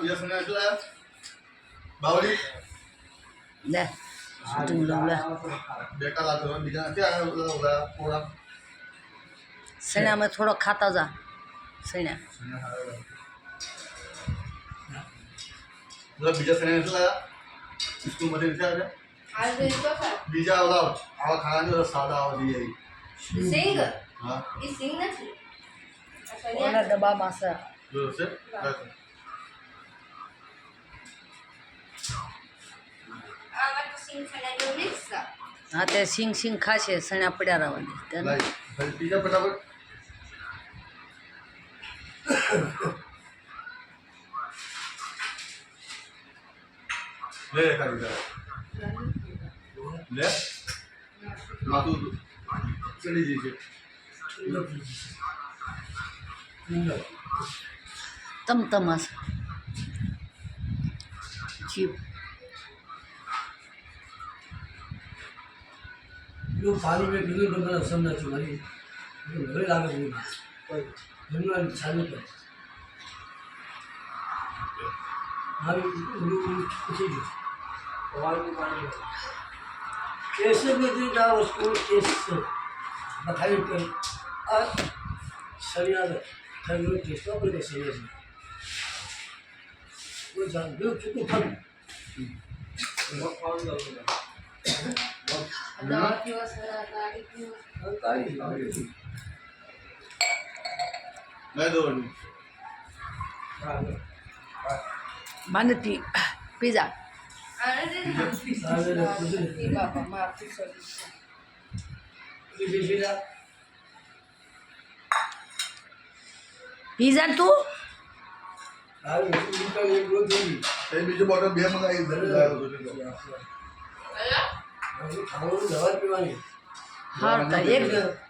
બીજા સને એટલા બાવળી લે શૂટિંગ લો લે બેટા લાતો બીજા ક્યાં ઓલા પોળા સણામાં થોડો ખાતા જા સણા બીજા સને એટલા સ્કૂલ માંથી વિચાર બીજા ઓલા આવા ખાના સાદા આવા દઈએ સિંગ હા એ સિંગ નથી ઓલા ડબ્બામાં છે જો છે આમાં તો સિંગ ખાના મિક્સ હા તે સિંગ સિંગ ખાશે સણા પડ્યા રહેવાની તેને લાઈ ભાઈ બીજા ફટાફટ લે ખાલી લે લે માતું ચડી જઈ છે તમતમાસ જીવ जो पानी में बिल्कुल बंदा समझना चाहिए घरे लागे नहीं जंगल छाने पर हमारी कुछ ही पानी कैसे भी दिन का उसको टेस्ट बताइए कर आज शरीर खरीदो टेस्ट पर के शरीर से वो जान दो चुप फल દવા પીવા સરા ગાડી પીવા લે દો મને પીઝા આને દે એ બાપા માફી સોરી પીઝા તું એ બીજો બોટલ બે મંગાવી ઘરે લાવ્યો તો અલા दवा पीवानी હા તો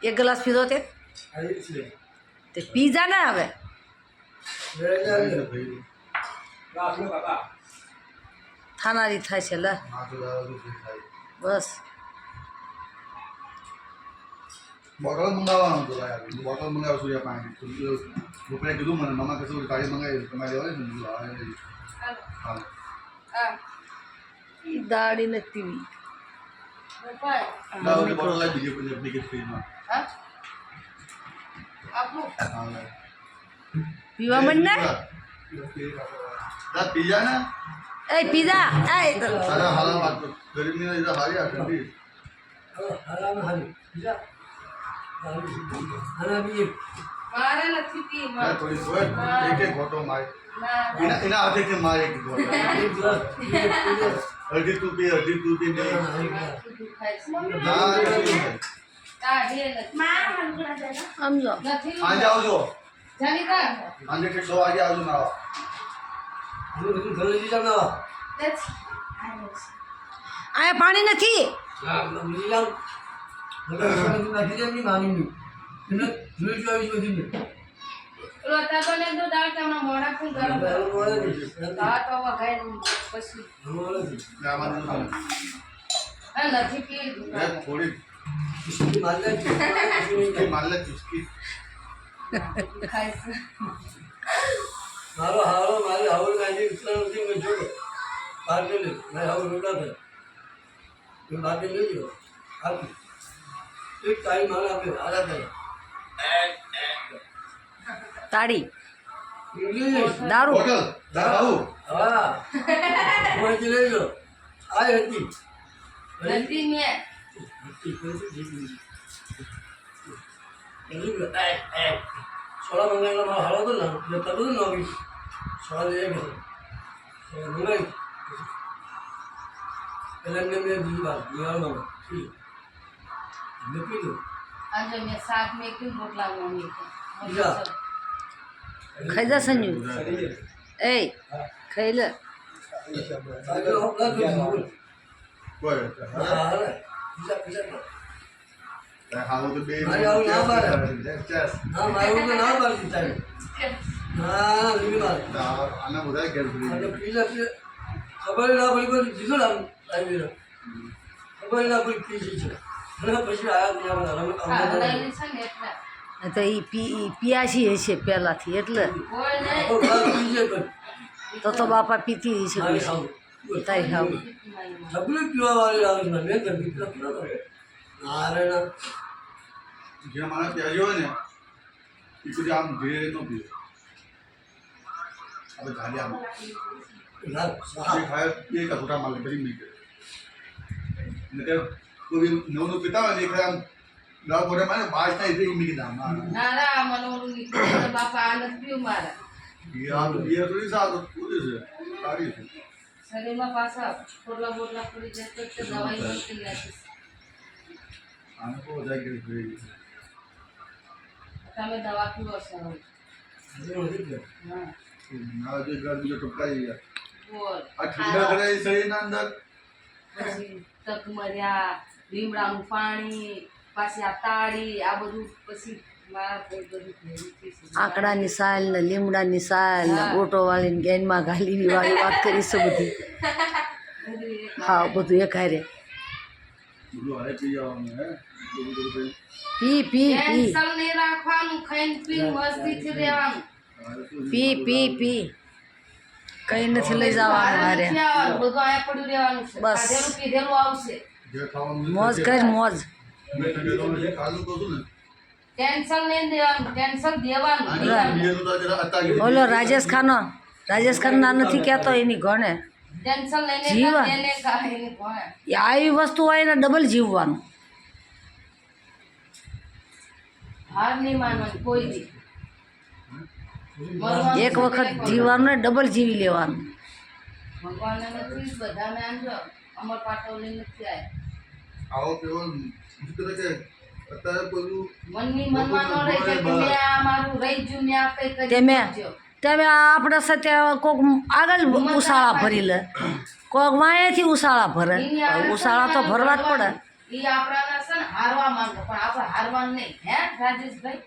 એક ગ્લાસ પીધો તે પીઝા ના આવે થાનારી થાય છે લે બસ બોટલ મંગાવવાનું તો બોટલ મંગાવ્યો સૂર્યા પાણી રૂપિયા કીધું મને મમ્મા કશું ગાડી મંગાવી તમારે લેવાની હા આ દાડી નથી પપ્પા બોટલ લાવી બીજી ફ્રીમાં હા આપો હા લે પીવા મન ને તા પીજા ને એ પીઝા એ સારા હાલા વાત ગરીબની ને હારી આ ઠંડી हराम हाली जा हरा भी મારે નથી પી આ થોડી સોય એક એક ઘોટો મારે ના એના હાથે કે મારે એક ઘોટો અડધી તું પી નહીં ના કાઢે નથી સમજો નથી આજે આવજો જાની કા આજે કે 6 વાગે આવજો ના घर ले जाना નથી આ પાણી નથી मिली जाओ नहीं जानी मानी नहीं इन्हें जुई जुई जुई दिन ઓલો તાબને તો દાળ તમને મોડા પણ ગરમ દાળ તો વઘાઈ પછી આમાં આ નથી પી થોડી इसकी मालदा उसकी मान ले उसकी ખાઈ છે हारो हारो मारे हारो गाड़ी इतना उसी में छोड़ बाहर ले ले मैं हारो रोटा था मैं बाहर ले लियो आप एक टाइम मारा पे आला था તાળી इंग्लिश દારૂ બોટલ દારૂ हाँ वो चले लो आए हती નથી મે सोलह मंगाई ना हारो तो ना जब तक तो ना भी सोलह ले गए मंगाई पहले में दी बात यार मामा ठीक मैं पी लो આજે મે શાક મે કેમ રોટલા મમ્મી જા. ખાઈ જા સંજુ એ ખાઈ લે आगे हो ना तो કોઈ हाँ पिज़्ज़ा पिज़्ज़ा હાલો તો બે મારે આવું ના બારે. ચેસ हाँ मारो तो ना बाल देता है हाँ लिखी बात આના બધા ગેર अरे पिज़्ज़ा पिज़्ज़ा खबर ना पड़ी कोई जिसो ना आई मेरा खबर ना पड़ी पिज़्ज़ा है પછી આયા ત્યાં હા અમે લઈને છે ને એટલે તો એ પિયાસી હશે પહેલાંથી એટલે કોઈ નહીં આપણે બાર પીજે પણ તો બાપા પીતી છે મારે ખાવું તારી ખાવ સગલું પીવાવાળી આવે છે મેં ઘર પીતા પીવા કરે અરે ના જે માણસ પ્યાજો હોય ને એ સુધી આમ ધીરે ન પીવે આપણે ગાડી આમ ના એ ખાય એ કા છોટા માલ બધી નહીં કરે ને કે કોઈ નવું પીતા હોય ને એ ખાય આમ દાળ બોરે મારે બાજ થાય એટલે એ મીકી દામ ના ના મને ઓલું નીકળ્યું બાપા આ નથી પીવું મારા એ આ તો એ થોડી સારું પૂરી છે સારી છે શરીરમાં પાછા પોટલા બોટલા પડી જાય તો દવાઈ મળતી નથી આને કોઈ જાય કે જોઈ તમે દવા પીવો છો હવે. હા ના જો ઘર બીજો ટપકાઈ ગયા બોલ આ ઠંડા કરે શરીરના અંદર પછી તકમર્યા લીમડાનું પાણી પાછી આ તાળી આ બધું પછી મારા ભાઈ બધું ભેગું થઈ છે. આંકડાની સાલ ને લીમડાની સાલ ને ગોટો વાળીને ગેનમાં ઘાલીની વાળી વાત કરીશું બધી બધું એક હા બધું એક હારે બધું હારે પી જવાનું હે બધું બધું પી પી પી ટેન્શન નહીં રાખવાનું ખાઈને પીને મસ્તીથી રહેવાનું પી પી પી કઈ નથી લઈ જવાનું હારે નથી આવવાનું, બધું અહીંયા પડ્યું રહેવાનું છે. બસ. ખાધેલું પીધેલું આવશે. જે ખાવાનું મોજ કર મોજ મેં તને જે ખાધું કહું છું ને ટેન્શન નહીં દેવાનું, ટેન્શન દેવાનું. બીજું તો જરા અત્યારે ઓલો રાજેશ ખાનના નથી કહેતો એની ઘણે ટેન્શન લઈને જીવન. તેને કાઢીને ભણે. આવી વસ્તુ હોય ને ડબલ જીવવાનું હાર નહીં માનવાની કોઈ દી. મરવાનું એક છે વખત કંઈ પણ. જીવવાનું ને ડબલ જીવી લેવાનું ભગવાનને નથી બધાને આંજો અમર પાટોલી નથી આયા. આવો કેવો મુશ્કેલ કે અત્યારે પેલું મનની મનમાં ન રહી જાય કે મેં આ મારું રહી ગયું મેં આ કંઈ કરી તેમે નાખ્યો. તમે આપણે સાથે કોક આગળ ઉસાળા ભરી લે કોક વાંયેથી ઉસાળા ભરે એની આગળ ઉસાળા તો ભરવા જ પડે ઈ આપણાને છે ને હારવા માંગે પણ આપણે હારવાનું નહીં. હે રાજેશભાઈ?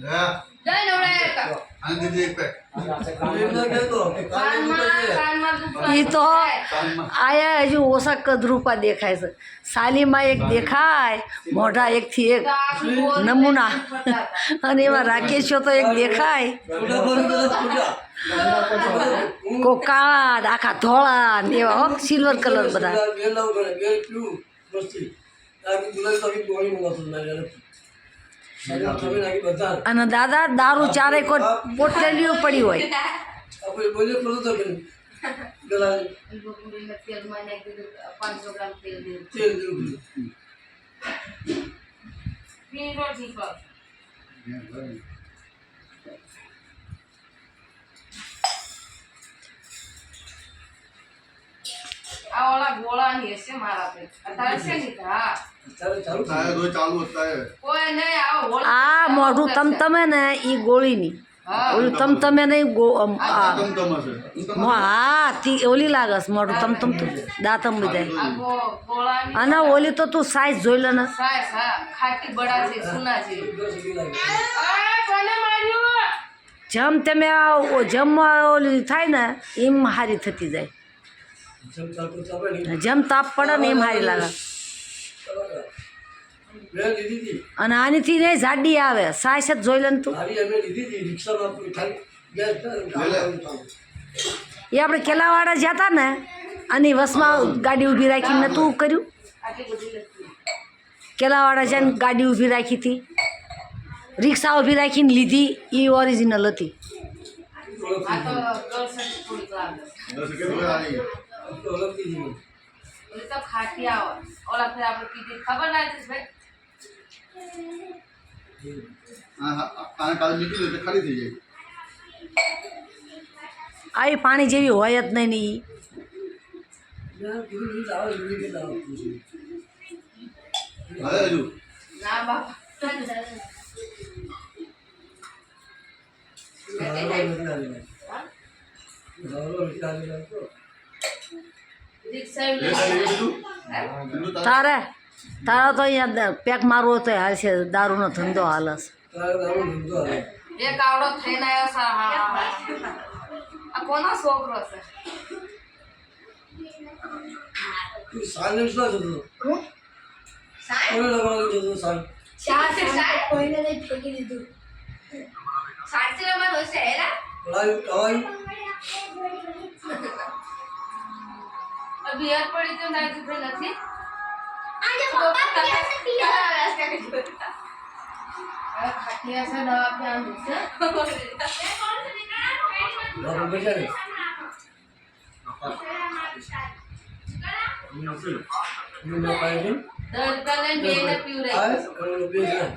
હા જય નવરાય. આને દીધી એક પેક કાનમાં દુખવા ઈ તો કાનમાં આયા હજુ ઓછા કદરૂપા દેખાય છે સાલીમાં એક દેખાય મોઢા એકથી એક તો આપણું બોલ નમૂના ફરતા હતા. અને એમાં રાકેશો તો એક દેખાય કોક કાળા આખા ધોળા ને એવા હો સિલ્વર કલર બધા અને દાદા દારૂ ચારે કોઈ પોટલીઓ પડી હોય ઈ બપોરીને તેલમાં નાખી દીધું, 500 ગ્રામ તેલ દીધું. પીરો ઠીકો. આ ઓલા ગોળાની હશે મારા પે. અત્યારે છે ને હા તારે રોજ ચાલુ અત્યારે કોઈ નહીં આવો હોળ આ મોઢું તમતમે ને ઈ ગોળીની હા ઓલું તમતમે નહીં આ તમ હશે હા તી ઓલી લાગસ મોઢું તમતમતું દાંતમ બધાય આ ગોળાની અને ઓલી તો તું સાઈઝ જોઈ લે ને સાય હા ખાટી બડા છે સુના છે. આ કોને માર્યું? જેમ તમે જેમ ઓલી થાય ને એમ હારી થતી જાય જેમ તાપ પડે ને એમ હારી લાગે અને આનીથી ને જાડી આવે સાઈઝ જ જોઈ લે ને તું એ આપણે કેલાવાડા જતા ને આની વસમાં ગાડી ઊભી રાખીને તું કર્યું આટલી બધી નથી. કેલાવાડા જઈને ગાડી ઊભી રાખી હતી રિક્ષા ઊભી રાખીને લીધી એ ઓરિજિનલ હતી આ તો ગળસેટ થોડીક લાગે. દસ કે તો આવી ઓલી તો ખાટી આવે. ઓલા ફેર આપણે કીધી ખબર ના હતી ભાઈ. આને કાલે નીકળી એટલે ખાલી થઈ જાય આવી પાણી જેવી હોય જ નહીં ને ઈ હવે હજુ ના બાપા રિક્ષા એ ખાલી બીજું તારે તારા તો અહીંયા પેક મારવો તો હાલ છે દારૂનો ધંધો હાલસ એક આવડો થઈને આવ્યો છે. હા, હા, હા. આ કોનો છોકરો છે? છે હેરા પડાયું કવાયું બિયર પડી તો ના જીતે નથી ખાટિયા છે દવા પીવાનું છે બાપુ બચારે મેં પાઈ દર્દ લઈને બેને પીવરાય આ કરોડ બેસ ના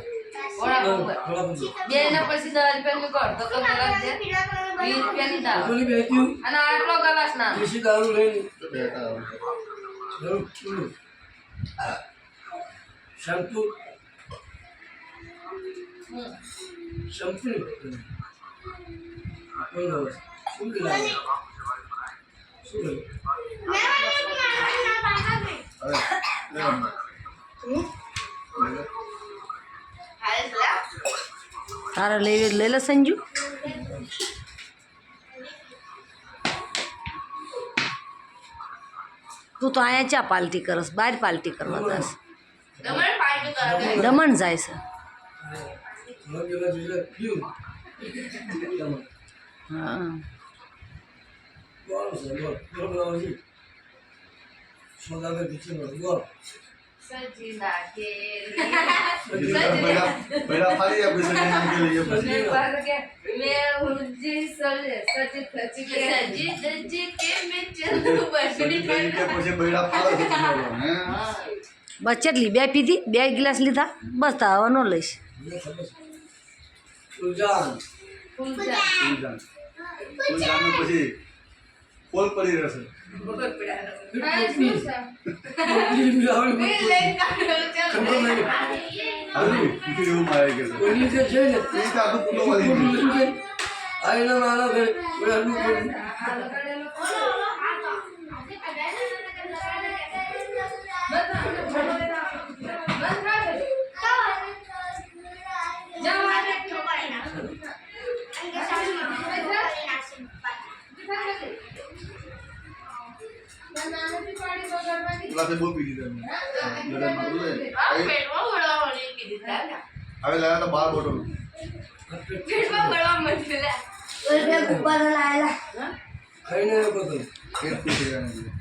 ઓળા બેને પછી 10 રૂપિયાનું કર તો ગલાસ દે 20 રૂપિયાની દાળ બોલી બેઠ્યું અને આટલો ગલાસ ના દેશી દારૂ લઈને બેટા જરૂર ચૂલું શેમ્પુ શેમ્પુ કોઈ ના શું કરાય શું કરે તારે લઈ લઈ લે સંજુ તું તો અહીંયા ચા પાલટી કરસ બહાર પાલટી કરવા જશ તમારે પાર્ટી કરે દમણ જાય છે મગેલા જીલે પીયું હા કોણ છે બરોબર આવજી સોદાગર કિચન બોલ સજી નાખે પહેલા ફાડી આપણે સજી નાખી લઈએ પછી મેં બાર કે મેં ઉજી સજે સજી ખચી કે સજી દજી કે મે ચંદુ બસડી કે પછી બૈડા ફાડે છે હે બસ કેટલી બે પીધી 2 ગ્લાસ લીધા બસ તો હવે નો લઈશ સુજાન ફૂલજા ફૂલજાન ફૂલજાન પછી ફોલ પડી રહેશે બગડ પડ્યા આ શું છે બીજી મે આવડી લઈ કાઢો ખબર નહીં આવી ઈથી એવું મારે કે છે કોની કે છે ને એ તો આખું પૂરો વાળી ગયું. આઈના મારા ઘરે ઓલાનું કોઈ આ લગાડેલો પેલા બહુ પી દીધા લડાઈમાં બોલે હવે લાયા તો 12 બોટલ ખાઈને બધું એક પી ગયા નથી